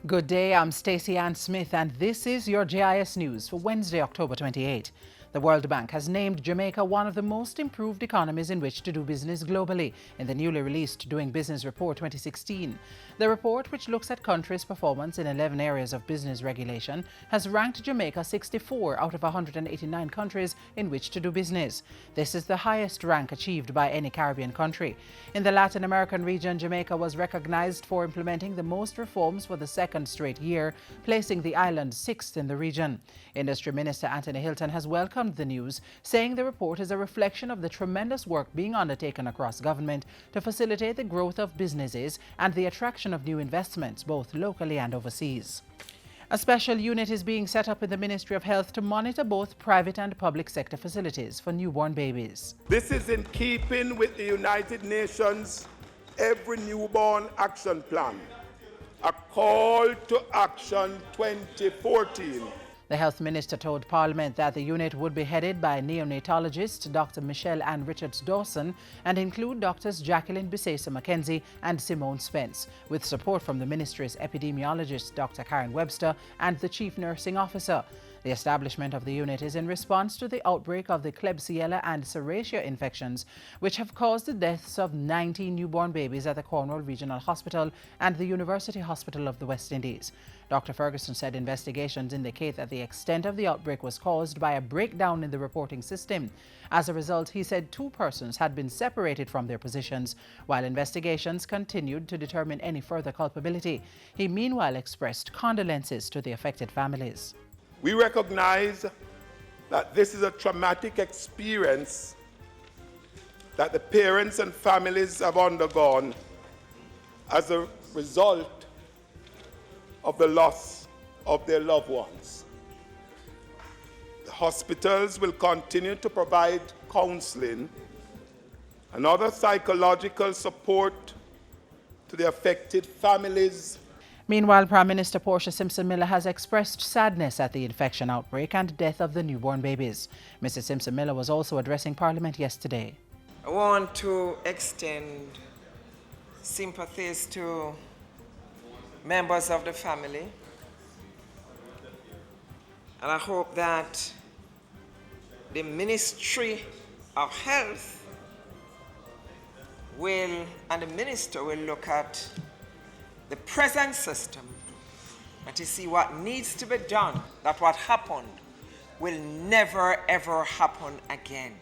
Good day, I'm Stacey Ann Smith and this is your JIS News for Wednesday, October 28. The World Bank has named Jamaica one of the most improved economies in which to do business globally in the newly released Doing Business Report 2016. The report, which looks at countries' performance in 11 areas of business regulation, has ranked Jamaica 64 out of 189 countries in which to do business. This is the highest rank achieved by any Caribbean country. In the Latin American region, Jamaica was recognized for implementing the most reforms for the second straight year, placing the island sixth in the region. Industry Minister Anthony Hilton has welcomed the news, saying the report is a reflection of the tremendous work being undertaken across government to facilitate the growth of businesses and the attraction of new investments, both locally and overseas. A special unit is being set up in the Ministry of Health to monitor both private and public sector facilities for newborn babies. This is in keeping with the United Nations Every Newborn Action Plan, a call to action 2014. The Health Minister told Parliament that the unit would be headed by neonatologist Dr. Michelle Ann Richards-Dawson and include Drs. Jacqueline Bisesa-McKenzie and Simone Spence, with support from the Ministry's epidemiologist Dr. Karen Webster and the Chief Nursing Officer. The establishment of the unit is in response to the outbreak of the Klebsiella and Serratia infections, which have caused the deaths of 19 newborn babies at the Cornwall Regional Hospital and the University Hospital of the West Indies. Dr. Ferguson said investigations indicate that the extent of the outbreak was caused by a breakdown in the reporting system. As a result, he said 2 persons had been separated from their positions, while investigations continued to determine any further culpability. He meanwhile expressed condolences to the affected families. We recognize that this is a traumatic experience that the parents and families have undergone as a result of the loss of their loved ones. The hospitals will continue to provide counseling and other psychological support to the affected families. Meanwhile, Prime Minister Portia Simpson-Miller has expressed sadness at the infection outbreak and death of the newborn babies. Mrs. Simpson-Miller was also addressing Parliament yesterday. I want to extend sympathies to members of the family, and I hope that the Ministry of Health and the Minister will look at the present system and to see what needs to be done, that what happened will never ever happen again.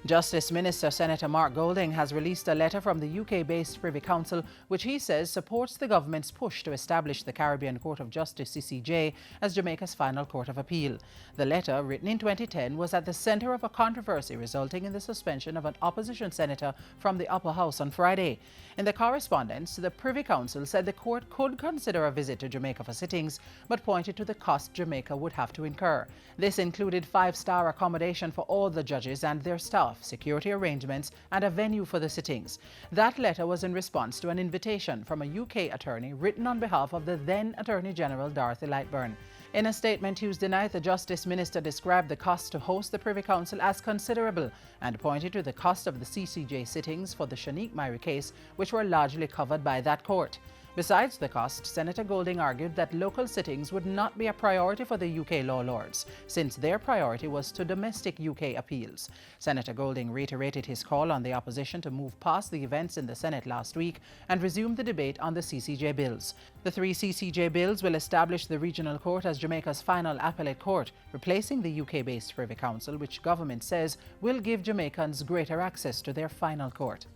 Justice Minister Senator Mark Golding has released a letter from the UK-based Privy Council, which he says supports the government's push to establish the Caribbean Court of Justice (CCJ) as Jamaica's final court of appeal. The letter, written in 2010, was at the centre of a controversy resulting in the suspension of an opposition senator from the upper house on Friday. In the correspondence, the Privy Council said the court could consider a visit to Jamaica for sittings, but pointed to the cost Jamaica would have to incur. This included 5-star accommodation for all the judges and their staff, security arrangements, and a venue for the sittings. That letter was in response to an invitation from a UK attorney written on behalf of the then Attorney General Dorothy Lightburn. In a statement Tuesday night, the Justice Minister described the cost to host the Privy Council as considerable and pointed to the cost of the CCJ sittings for the Shanique Myrie case, which were largely covered by that court. Besides the cost, Senator Golding argued that local sittings would not be a priority for the UK law lords, since their priority was to domestic UK appeals. Senator Golding reiterated his call on the opposition to move past the events in the Senate last week and resume the debate on the CCJ bills. The 3 CCJ bills will establish the regional court as Jamaica's final appellate court, replacing the UK-based Privy Council, which government says will give Jamaicans greater access to their final court.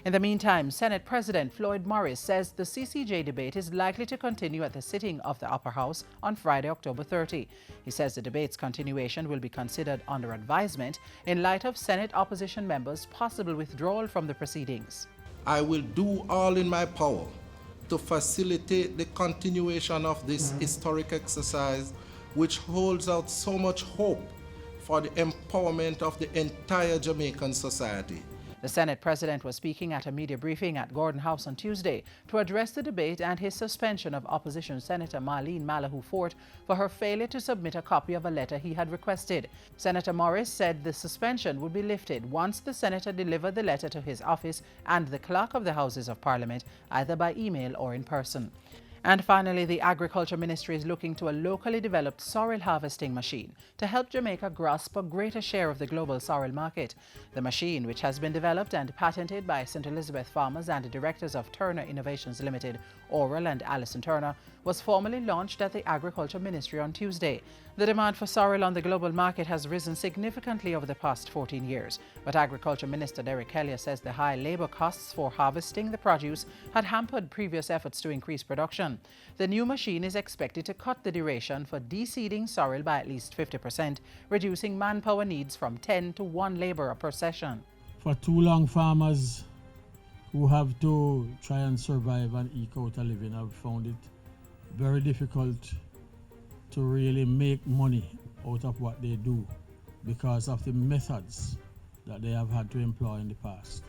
In the meantime, Senate President Floyd Morris says the CCJ debate is likely to continue at the sitting of the Upper House on Friday, October 30. He says the debate's continuation will be considered under advisement in light of Senate opposition members' possible withdrawal from the proceedings. I will do all in my power to facilitate the continuation of this historic exercise, which holds out so much hope for the empowerment of the entire Jamaican society. The Senate President was speaking at a media briefing at Gordon House on Tuesday to address the debate and his suspension of opposition Senator Marlene Malahoo Fort for her failure to submit a copy of a letter he had requested. Senator Morris said the suspension would be lifted once the senator delivered the letter to his office and the clerk of the Houses of Parliament, either by email or in person. And finally, the Agriculture Ministry is looking to a locally developed sorrel harvesting machine to help Jamaica grasp a greater share of the global sorrel market. The machine, which has been developed and patented by St. Elizabeth Farmers and the directors of Turner Innovations Limited, Oral and Alison Turner, was formally launched at the Agriculture Ministry on Tuesday. The demand for sorrel on the global market has risen significantly over the past 14 years, but Agriculture Minister Derek Kelly says the high labour costs for harvesting the produce had hampered previous efforts to increase production. The new machine is expected to cut the duration for de-seeding sorrel by at least 50%, reducing manpower needs from 10 to 1 labourer per session. For too long, farmers who have to try and survive and eke out a living have found it very difficult to really make money out of what they do because of the methods that they have had to employ in the past.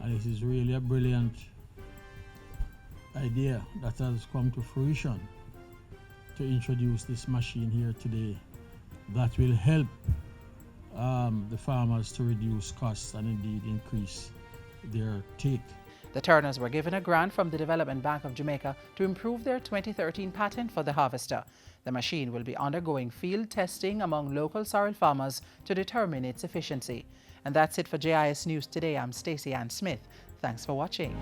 And it is really a brilliant idea that has come to fruition to introduce this machine here today that will help the farmers to reduce costs and indeed increase their take. The Turners were given a grant from the Development Bank of Jamaica to improve their 2013 patent for the harvester. The machine will be undergoing field testing among local sorrel farmers to determine its efficiency. And that's it for JIS News Today. I'm Stacey Ann Smith. Thanks for watching.